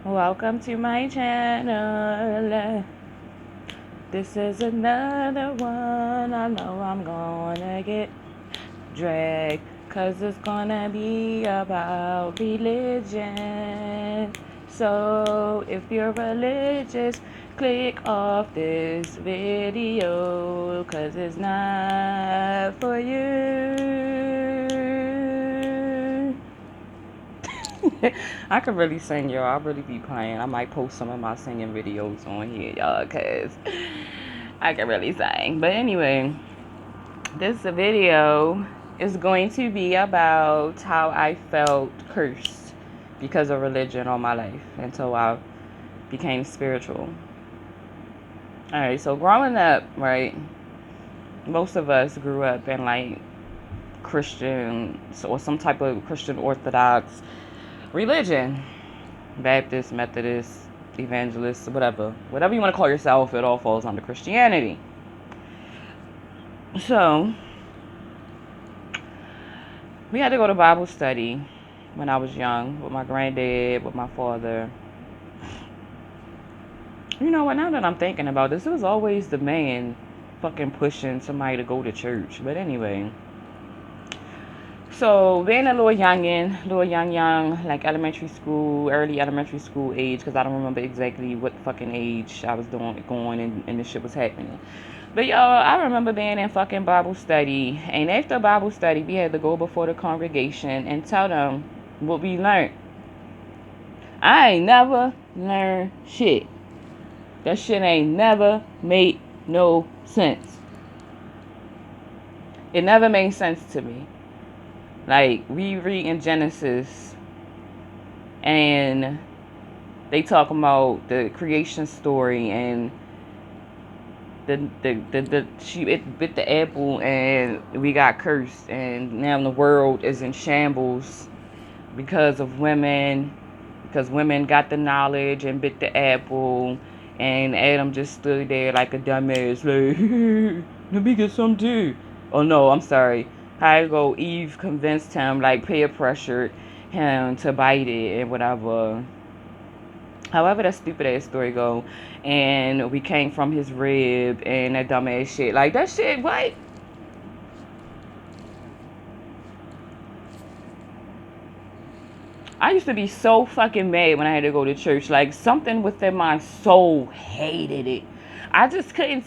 Welcome to my channel. This is another one. I know I'm gonna get dragged, 'cause it's gonna be about religion. So if you're religious, click off this video, 'cause it's not for you. I could really sing, y'all. I really be playing. I might post some of my singing videos on here, y'all, because I can really sing. But anyway, this video is going to be about how I felt cursed because of religion all my life until I became spiritual. Alright, so growing up, right, most of us grew up in like Christian or some type of Christian Orthodox religion. Baptist, Methodist, Evangelist, whatever you want to call yourself, it all falls under Christianity. So we had to go to Bible study when I was young with my granddad, with my father. You know what, now that I'm thinking about this, it was always the man fucking pushing somebody to go to church. But anyway, so being a little young, like elementary school, early elementary school age, because I don't remember exactly what fucking age I was going and this shit was happening. But y'all, I remember being in fucking Bible study, and after Bible study, we had to go before the congregation and tell them what we learned. I ain't never learned shit. That shit ain't never made no sense. It never made sense to me. Like, we read in Genesis, and they talk about the creation story, and she bit the apple, and we got cursed, and now the world is in shambles because of women, because women got the knowledge and bit the apple, and Adam just stood there like a dumbass, like, let me get some too. Oh no, I'm sorry. How you go? Eve convinced him, like peer pressured him to bite it and whatever. However that stupid ass story go, and we came from his rib and that dumb ass shit. Like that shit, what? I used to be so fucking mad when I had to go to church. Like something within my soul hated it. I just couldn't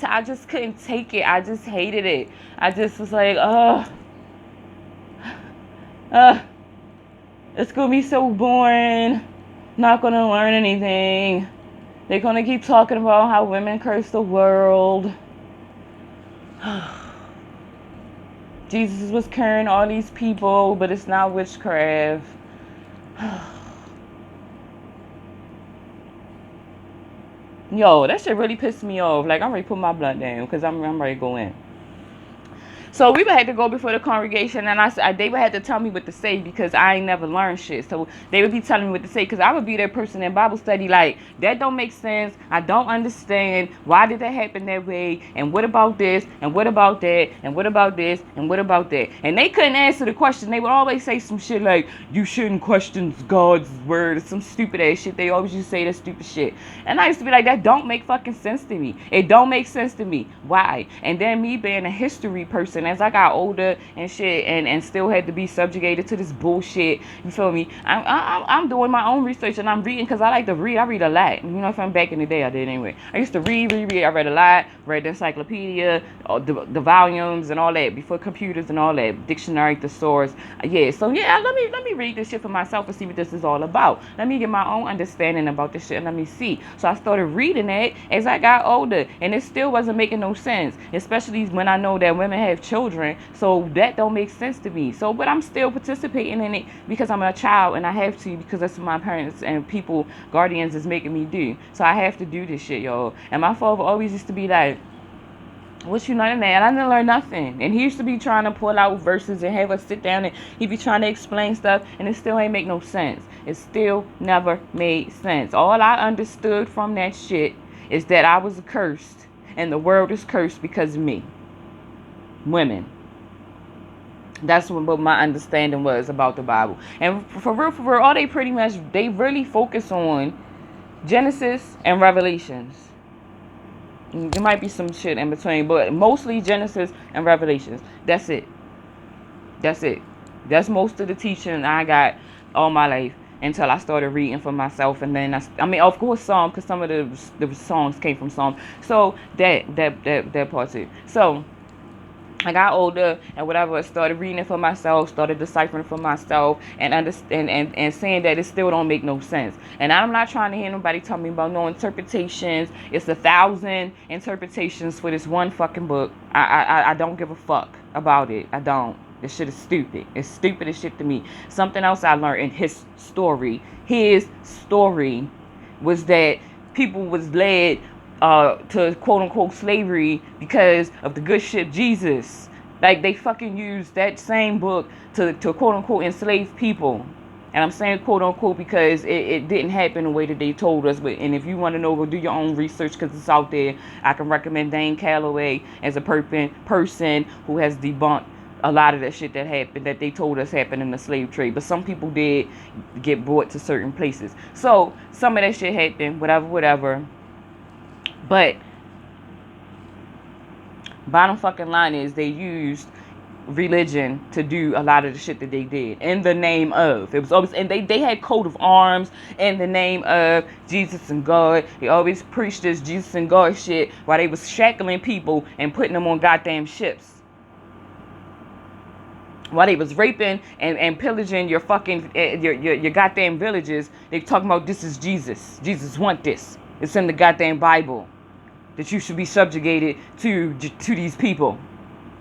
take it. I just hated it. I just was like, uh, it's gonna be so boring. Not gonna learn anything. They're gonna keep talking about how women curse the world. Jesus was curing all these people, but it's not witchcraft. Yo, that shit really pissed me off. Like, I'm ready to put my blunt down because I'm ready to go in. So we would have to go before the congregation, and they would have to tell me what to say because I ain't never learned shit. So they would be telling me what to say because I would be that person in Bible study like, that don't make sense. I don't understand. Why did that happen that way? And what about this? And what about that? And what about this? And what about that? And they couldn't answer the question. They would always say some shit like, you shouldn't question God's word, or some stupid ass shit. They always used to say that stupid shit. And I used to be like, that don't make fucking sense to me. It don't make sense to me. Why? And then me being a history person, as I got older and shit, and still had to be subjugated to this bullshit. You feel me? I'm doing my own research, and I'm reading because I like to read. I read a lot. You know, if I'm back in the day, I did anyway. I used to read. I read a lot. Read the encyclopedia, the volumes, and all that before computers and all that. Dictionary, thesaurus. Yeah. So yeah, let me read this shit for myself and see what this is all about. Let me get my own understanding about this shit and let me see. So I started reading it as I got older, and it still wasn't making no sense, especially when I know that women have children. So that don't make sense to me. So, but I'm still participating in it because I'm a child and I have to, because that's what my parents and people, guardians, is making me do. So I have to do this shit, y'all. And my father always used to be like, what you learning that? And I didn't learn nothing. And he used to be trying to pull out verses and have us sit down, and he'd be trying to explain stuff, and it still ain't make no sense. It still never made sense. All I understood from that shit is that I was cursed, and the world is cursed because of me. Women. That's what my understanding was about the Bible. And for real, all they really focus on Genesis and Revelations. There might be some shit in between, but mostly Genesis and Revelations. That's it. That's it. That's most of the teaching I got all my life until I started reading for myself, and then I mean, of course, Psalm, because some of the songs came from Psalm. So that part too. So I got older and whatever, started reading it for myself, started deciphering for myself, and understand and saying that it still don't make no sense. And I'm not trying to hear nobody tell me about no interpretations. It's 1,000 interpretations for this one fucking book. I don't give a fuck about it. I don't. This shit is stupid. It's stupid as shit to me. Something else I learned in his story. His story was that people was led to quote unquote slavery because of the good ship Jesus. Like they fucking used that same book to quote unquote enslave people. And I'm saying quote unquote because it didn't happen the way that they told us. But and if you want to know, go do your own research because it's out there. I can recommend Dane Calloway as a person who has debunked a lot of that shit that happened, that they told us happened in the slave trade. But some people did get brought to certain places. So some of that shit happened, whatever. But bottom fucking line is they used religion to do a lot of the shit that they did in the name of. It was always, and they had coat of arms in the name of Jesus and God. They always preached this Jesus and God shit while they was shackling people and putting them on goddamn ships. While they was raping and pillaging your fucking your goddamn villages, they talking about this is Jesus. Jesus want this. It's in the goddamn Bible that you should be subjugated to these people.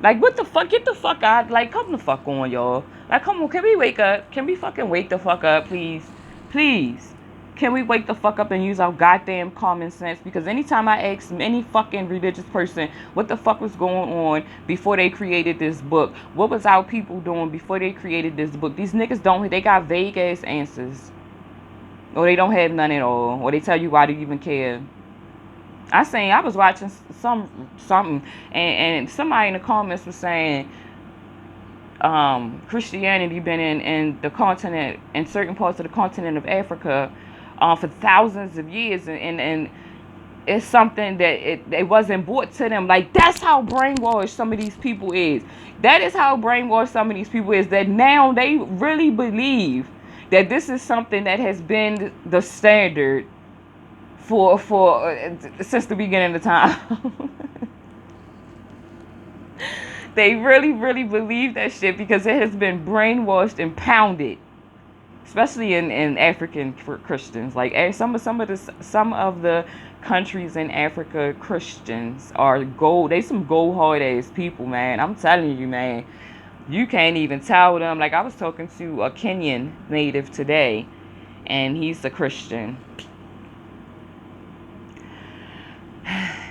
Like, what the fuck? Get the fuck out. Like, come the fuck on, y'all. Like, come on. Can we wake up? Can we fucking wake the fuck up, please? Please. Can we wake the fuck up and use our goddamn common sense? Because anytime I ask any fucking religious person what the fuck was going on before they created this book, what was our people doing before they created this book, these niggas don't, they got vague ass answers. Or they don't have none at all. Or they tell you why do you even care. I was watching something and somebody in the comments was saying Christianity been in the continent, in certain parts of the continent of Africa for thousands of years, and it's something that it wasn't brought to them. Like, that's how brainwashed some of these people is. That is how brainwashed some of these people is, that now they really believe that this is something that has been the standard for since the beginning of time. They really believe that shit because it has been brainwashed and pounded, especially in African Christians. Like some of the countries in Africa, Christians are gold. They some gold hard ass people, man. I'm telling you, man. You can't even tell them. Like, I was talking to a Kenyan native today, and he's a Christian.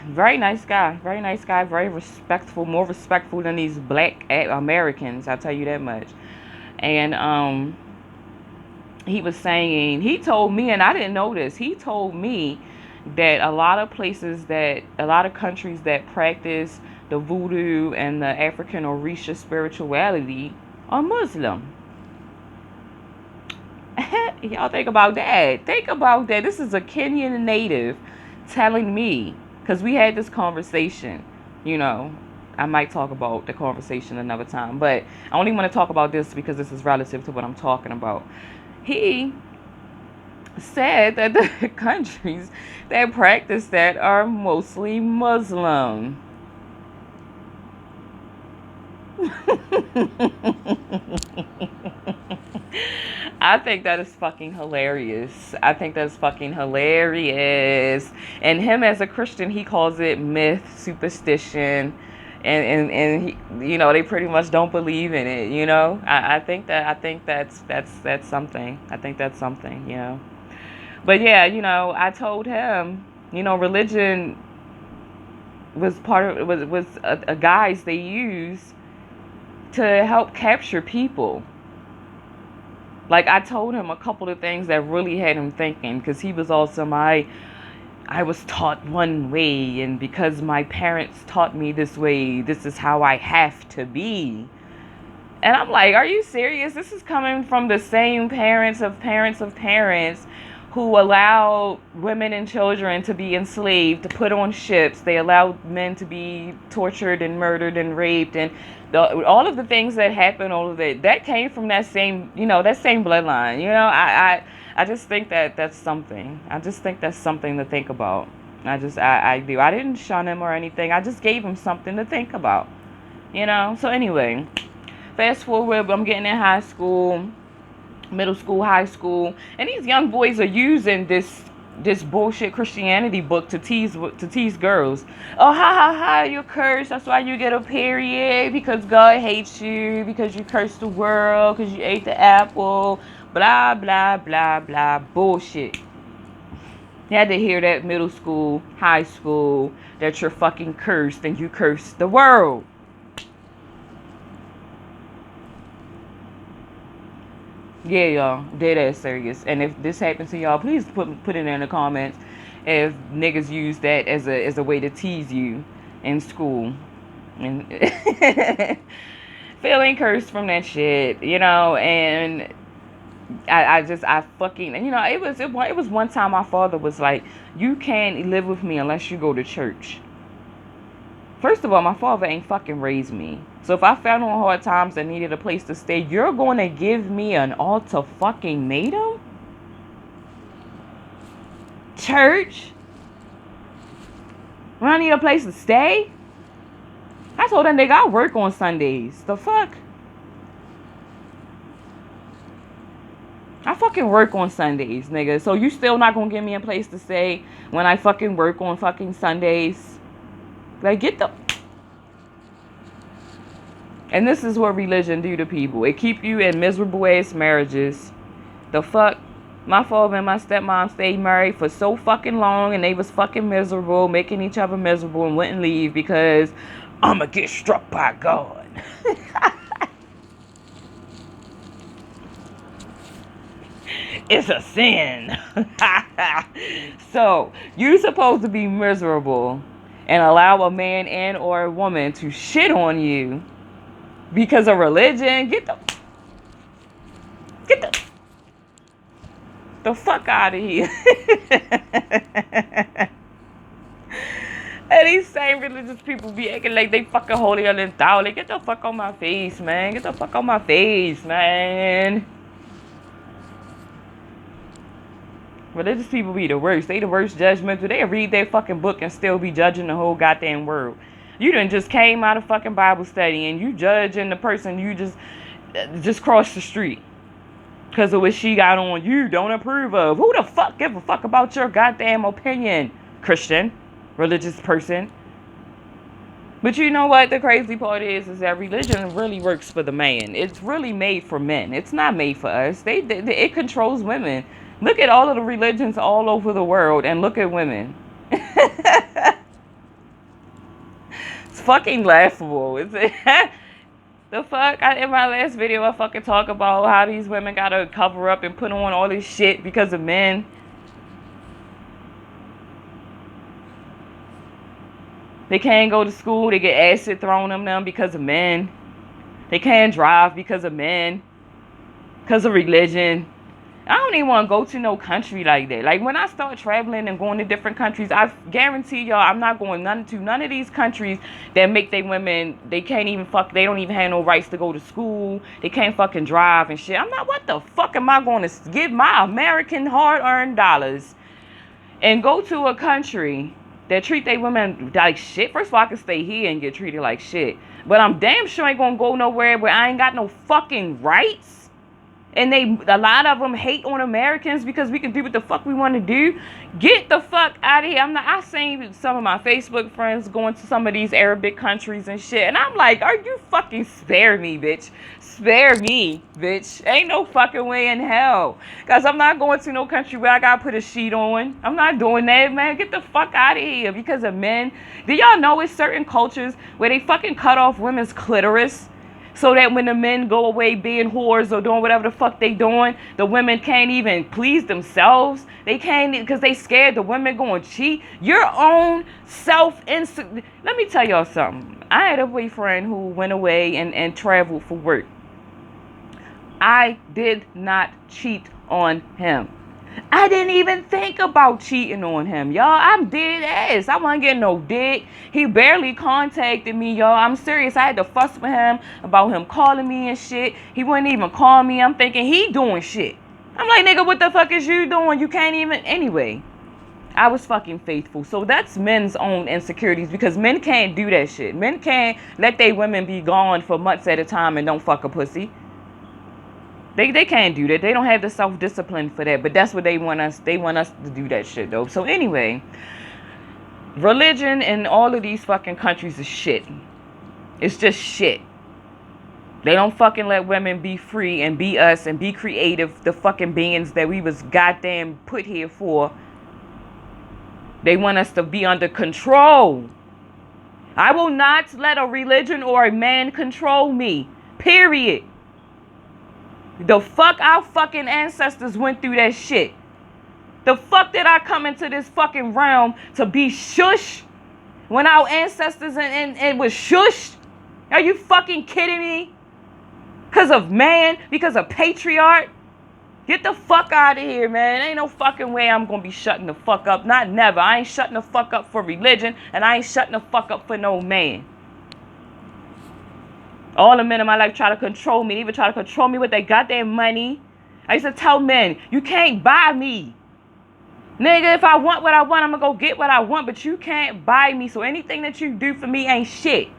Very nice guy, very respectful, more respectful than these black Americans, I'll tell you that much. And he was saying, he told me, and I didn't know this, he told me that a lot of countries that practice the voodoo and the African Orisha spirituality are Muslim. Y'all think about that. This is a Kenyan native telling me. Because we had this conversation, I might talk about the conversation another time. But I only want to talk about this because this is relative to what I'm talking about. He said that the countries that practice that are mostly Muslim. I think that is fucking hilarious. And him as a Christian, he calls it myth, superstition, and he, they pretty much don't believe in it. I think that's something. I think that's something. But yeah, I told him, religion was was a guise they use to help capture people. Like, I told him a couple of things that really had him thinking, because he was also I was taught one way, and because my parents taught me this way, this is how I have to be. And I'm like, are you serious? This is coming from the same parents of parents who allowed women and children to be enslaved, to put on ships. They allowed men to be tortured and murdered and raped, and all of the things that happened, all of it, that came from that same, that same bloodline. I just think that that's something. I just think that's something to think about. I do. I didn't shun him or anything. I just gave him something to think about. So anyway, fast forward, I'm getting in high school, middle school, high school, and these young boys are using this bullshit Christianity book to tease girls. Oh, ha ha ha, you're cursed. That's why you get a period, because God hates you, because you cursed the world, because you ate the apple, blah blah blah blah bullshit. You had to hear that middle school, high school, that you're fucking cursed and you cursed the world. Yeah, y'all, dead ass serious. And if this happens to y'all, please put it in the comments if niggas use that as a way to tease you in school. And feeling cursed from that shit, and I fucking, it was one time my father was like, you can't live with me unless you go to church. First of all, my father ain't fucking raised me. So if I found on hard times and needed a place to stay, you're going to give me an ultimatum? Church? When I need a place to stay? I told that nigga I work on Sundays. The fuck? I fucking work on Sundays, nigga. So you still not gonna give me a place to stay when I fucking work on fucking Sundays? Like, get the... And this is what religion do to people. It keep you in miserable ass marriages. The fuck? My father and my stepmom stayed married for so fucking long, and they was fucking miserable, making each other miserable, and wouldn't leave because I'ma get struck by God. It's a sin. So you supposed to be miserable and allow a man and or a woman to shit on you because of religion? Get the fuck out of here. And these same religious people be acting like they fucking holier than thou. Like, get the fuck on my face, man. Get the fuck on my face, man. Religious people be the worst. They the worst judgmental. They read their fucking book and still be judging the whole goddamn world. You done just came out of fucking Bible study and you judging the person you just crossed the street because of what she got on you don't approve of. Who the fuck give a fuck about your goddamn opinion, Christian, religious person? But you know what the crazy part is that religion really works for the man. It's really made for men. It's not made for us. It controls women. Look at all of the religions all over the world and look at women. It's fucking laughable. It's the fuck? In my last video, I fucking talk about how these women gotta cover up and put on all this shit because of men. They can't go to school. They get acid thrown on them because of men. They can't drive because of men. Because of religion. I don't even want to go to no country like that. Like, when I start traveling and going to different countries, I guarantee y'all I'm not going to none of these countries that make they women, they can't even they don't even have no rights to go to school. They can't fucking drive and shit. I'm not, what the fuck am I going to give my American hard-earned dollars and go to a country that treat they women like shit? First of all, I can stay here and get treated like shit. But I'm damn sure ain't going to go nowhere where I ain't got no fucking rights. And a lot of them hate on Americans because we can do what the fuck we want to do. Get the fuck out of here. I seen some of my Facebook friends going to some of these Arabic countries and shit. And I'm like, are you fucking spare me, bitch? Spare me, bitch. Ain't no fucking way in hell. Because I'm not going to no country where I got to put a sheet on. I'm not doing that, man. Get the fuck out of here because of men. Do y'all know it's certain cultures where they fucking cut off women's clitoris? So that when the men go away being whores or doing whatever the fuck they doing, the women can't even please themselves. They can't, because they scared the women going to cheat. Your own Let me tell y'all something. I had a boyfriend who went away and traveled for work. I did not cheat on him. I didn't even think about cheating on him, y'all. I'm dead ass. I wasn't getting no dick. He barely contacted me, y'all. I'm serious. I had to fuss with him about him calling me and shit. He wouldn't even call me. I'm thinking he doing shit. I'm like, nigga, what the fuck is you doing? You can't even. Anyway, I was fucking faithful. So that's men's own insecurities because men can't do that shit. Men can't let their women be gone for months at a time and don't fuck a pussy. They can't do that. They don't have the self-discipline for that. But that's what they want us. They want us to do that shit, though. So anyway, religion in all of these fucking countries is shit. It's just shit. They don't fucking let women be free and be us and be creative, the fucking beings that we was goddamn put here for. They want us to be under control. I will not let a religion or a man control me. Period. The fuck our fucking ancestors went through that shit. The fuck did I come into this fucking realm to be shushed when our ancestors and was shushed? Are you fucking kidding me? Because of man, because of patriarch? Get the fuck out of here, man. Ain't no fucking way I'm going to be shutting the fuck up. Not never. I ain't shutting the fuck up for religion, and I ain't shutting the fuck up for no man. All the men in my life try to control me. They even try to control me with their goddamn money. I used to tell men, you can't buy me. Nigga, if I want what I want, I'm going to go get what I want. But you can't buy me. So anything that you do for me ain't shit.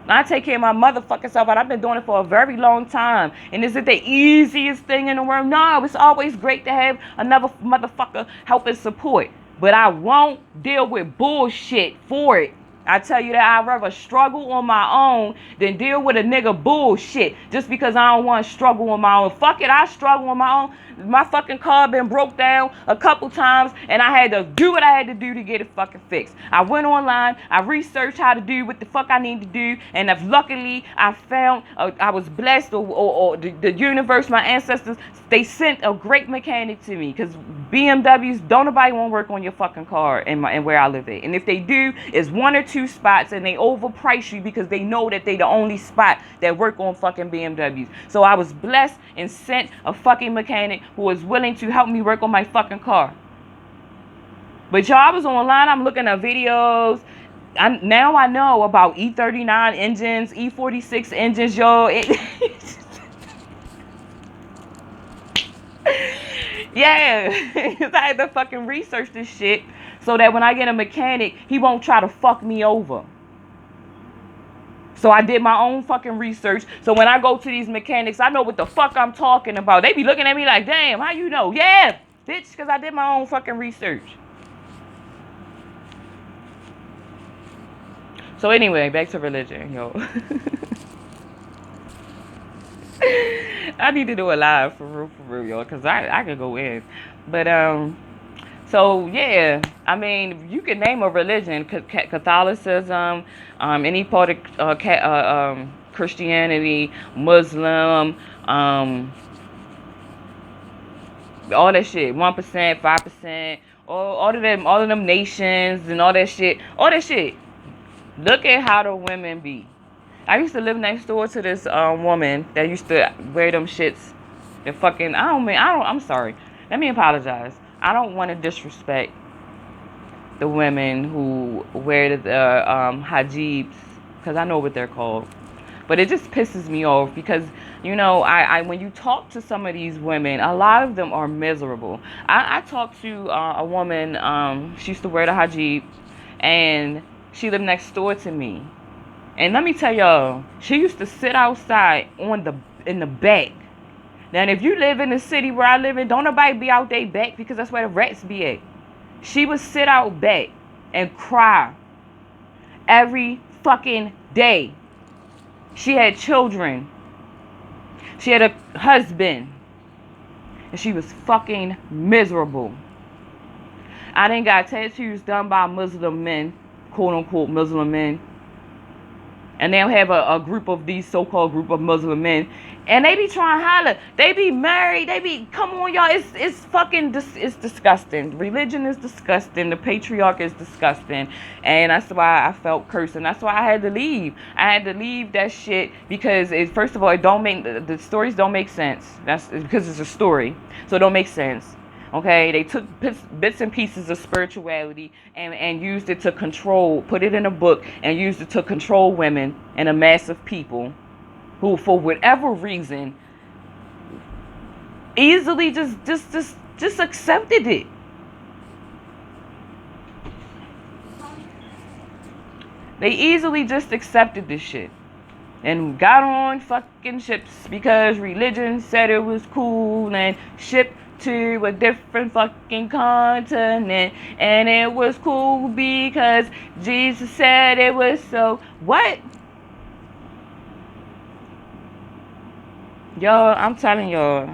I take care of my motherfucking self. And I've been doing it for a very long time. And is it the easiest thing in the world? No, it's always great to have another motherfucker help and support. But I won't deal with bullshit for it. I tell you that I'd rather struggle on my own than deal with a nigga bullshit just because I don't want to struggle on my own. Fuck it, I struggle on my own. My fucking car been broke down a couple times and I had to do what I had to do to get it fucking fixed. I went online, I researched how to do what the fuck I need to do, and if luckily I found, I was blessed or the universe, my ancestors, they sent a great mechanic to me because BMWs, don't nobody want to work on your fucking car and where I live at. And if they do, it's 1 or 2 spots and they overprice you because they know that they the only spot that work on fucking BMWs. So I was blessed and sent a fucking mechanic who was willing to help me work on my fucking car. But y'all, I was online, I'm looking at videos. Now I know about E39 engines, E46 engines, y'all. Yeah, I had to fucking research this shit so that when I get a mechanic, he won't try to fuck me over. So I did my own fucking research. So when I go to these mechanics, I know what the fuck I'm talking about. They be looking at me like, damn, how you know? Yeah, bitch, because I did my own fucking research. So anyway, back to religion, yo. I need to do a live for real, y'all, because I could go in. But, so, yeah, I mean, you can name a religion, Catholicism, any part of Christianity, Muslim, all that shit, 1%, 5%, all of them nations and all that shit. Look at how the women be. I used to live next door to this woman that used to wear them shits. I'm sorry. Let me apologize. I don't want to disrespect the women who wear the hijabs, because I know what they're called. But it just pisses me off because, you know, I when you talk to some of these women, a lot of them are miserable. I talked to a woman, she used to wear the hijab, and she lived next door to me. And let me tell y'all, she used to sit outside in the back. Now, if you live in the city where I live in, don't nobody be out there back because that's where the rats be at. She would sit out back and cry every fucking day. She had children. She had a husband. And she was fucking miserable. I done got tattoos done by Muslim men, quote unquote Muslim men. And they'll have a group of these so-called group of Muslim men, and they be trying to holler. They be married. They be, come on, y'all. It's fucking, it's disgusting. Religion is disgusting. The patriarch is disgusting. And that's why I felt cursed. And that's why I had to leave. I had to leave that shit because, first of all, it don't make, the stories don't make sense. That's because it's a story. So it don't make sense. Okay, they took bits and pieces of spirituality and used it to control, put it in a book and used it to control women and a mass of people who, for whatever reason, easily just accepted it. They easily just accepted this shit and got on fucking ships because religion said it was cool and shipped to a different fucking continent, and it was cool because Jesus said it was. So what? Y'all, I'm telling y'all,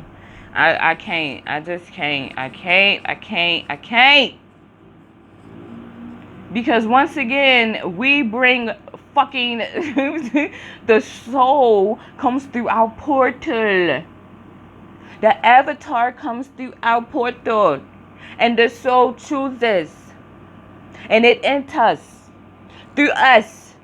I can't. I just can't. I can't. Because once again, we bring fucking the soul comes through our portal. The avatar comes through our portal, and the soul chooses, and it enters through us.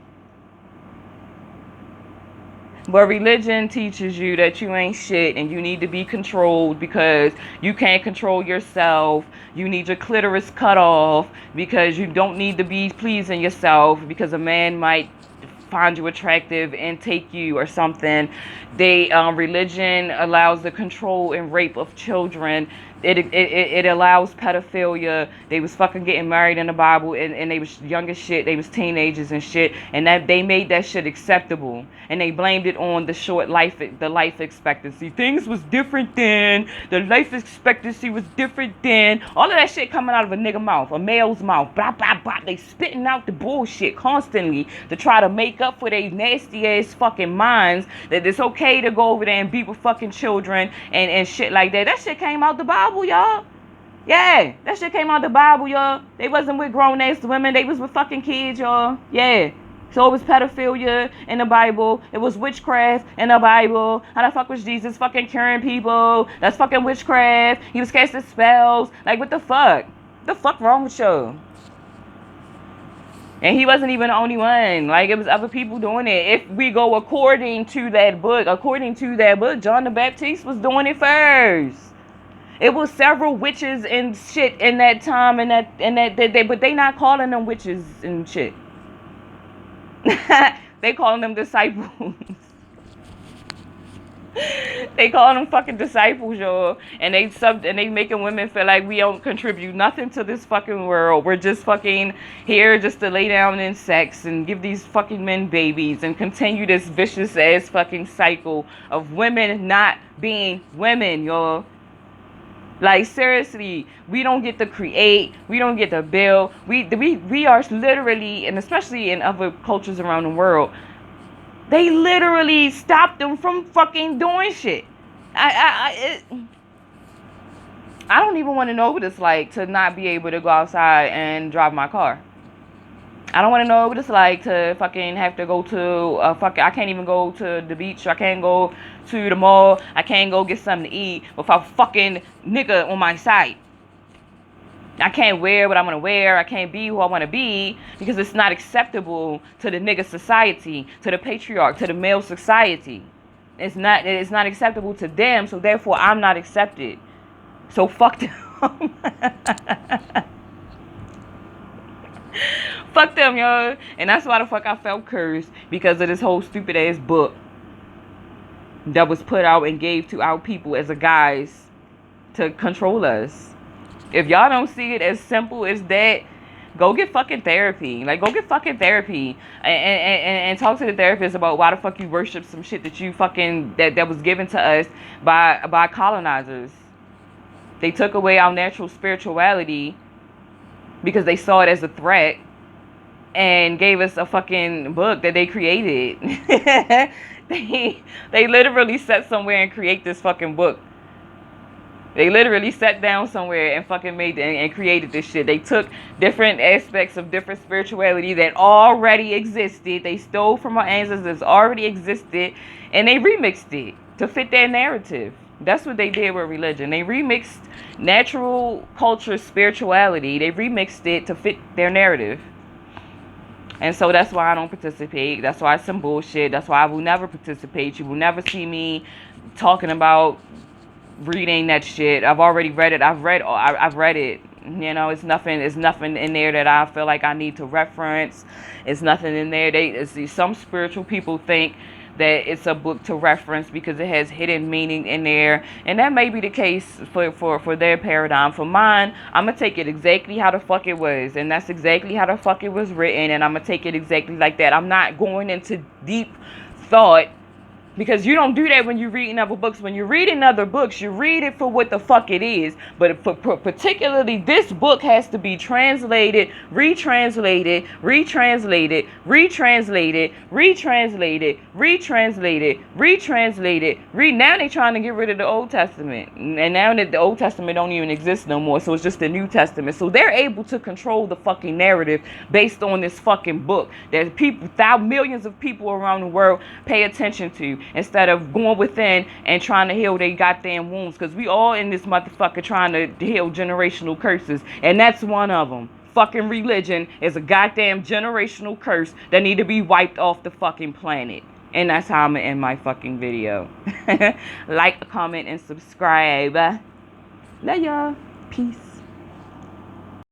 But religion teaches you that you ain't shit and you need to be controlled because you can't control yourself. You need your clitoris cut off because you don't need to be pleasing yourself because a man might find you attractive and take you or something. Religion allows the control and rape of children. It allows pedophilia. They was fucking getting married in the Bible, and they was young as shit. They was teenagers and shit, and that they made that shit acceptable, and they blamed it on the life expectancy. Things was different then. The life expectancy was different then. All of that shit coming out of a nigga mouth, a male's mouth. Blah blah blah. They spitting out the bullshit constantly to try to make up for their nasty ass fucking minds that it's okay to go over there and beat with fucking children and shit like that. That shit came out the Bible, y'all. Yeah, that shit came out the Bible, y'all. They wasn't with grown ass women. They was with fucking kids, y'all. Yeah. So it was pedophilia in the Bible. It was witchcraft in the Bible. How the fuck was Jesus fucking curing people? That's fucking witchcraft. He was casting spells. Like, what the fuck? The fuck wrong with you? And he wasn't even the only one. Like, it was other people doing it. If we go according to that book, John the Baptist was doing it first. It was several witches and shit in that time, but they not calling them witches and shit. They calling them disciples. They calling them fucking disciples, y'all. And they making women feel like we don't contribute nothing to this fucking world. We're just fucking here just to lay down in sex and give these fucking men babies and continue this vicious ass fucking cycle of women not being women, y'all. Like, seriously, we don't get to create, we don't get to build. We are literally, and especially in other cultures around the world, they literally stopped them from fucking doing shit. I don't even want to know what it's like to not be able to go outside and drive my car. I don't want to know what it's like to fucking have to go to I can't even go to the beach. I can't go to the mall. I can't go get something to eat without fucking nigga on my side. I can't wear what I want to wear. I can't be who I want to be because it's not acceptable to the nigga society, to the patriarch, to the male society. It's not acceptable to them, so therefore I'm not accepted. So fuck them. Fuck them, y'all. And that's why the fuck I felt cursed, because of this whole stupid ass book that was put out and gave to our people as a guise to control us. If y'all don't see it as simple as that, go get fucking therapy. Like, go get fucking therapy and talk to the therapist about why the fuck you worship some shit that you fucking that was given to us by colonizers. They took away our natural spirituality because they saw it as a threat and gave us a fucking book that they created. They literally sat somewhere and create this fucking book They literally sat down somewhere and fucking made and created this shit. They took different aspects of different spirituality that already existed. They stole from our ancestors already existed, and they remixed it to fit their narrative. That's what they did with religion. They remixed natural culture, spirituality. They remixed it to fit their narrative. And so that's why I don't participate. That's why it's some bullshit. That's why I will never participate. You will never see me talking about reading that shit. I've already read it. I've read it. You know, it's nothing in there that I feel like I need to reference. It's nothing in there. Some spiritual people think that it's a book to reference because it has hidden meaning in there, and that may be the case for their paradigm. For mine, I'm gonna take it exactly how the fuck it was, and that's exactly how the fuck it was written, and I'm gonna take it exactly like that. I'm not going into deep thought, because you don't do that when you're reading other books. When you're reading other books, you read it for what the fuck it is. But particularly this book has to be translated, retranslated, retranslated, retranslated, retranslated, retranslated, retranslated. Now they're trying to get rid of the Old Testament. And now that the Old Testament don't even exist no more. So it's just the New Testament. So they're able to control the fucking narrative based on this fucking book that people, millions of people around the world pay attention to, instead of going within and trying to heal their goddamn wounds. Because we all in this motherfucker trying to heal generational curses, and that's one of them. Fucking religion is a goddamn generational curse that need to be wiped off the fucking planet. And that's how I'm gonna end my fucking video. Like, comment, and subscribe. Love y'all. Peace.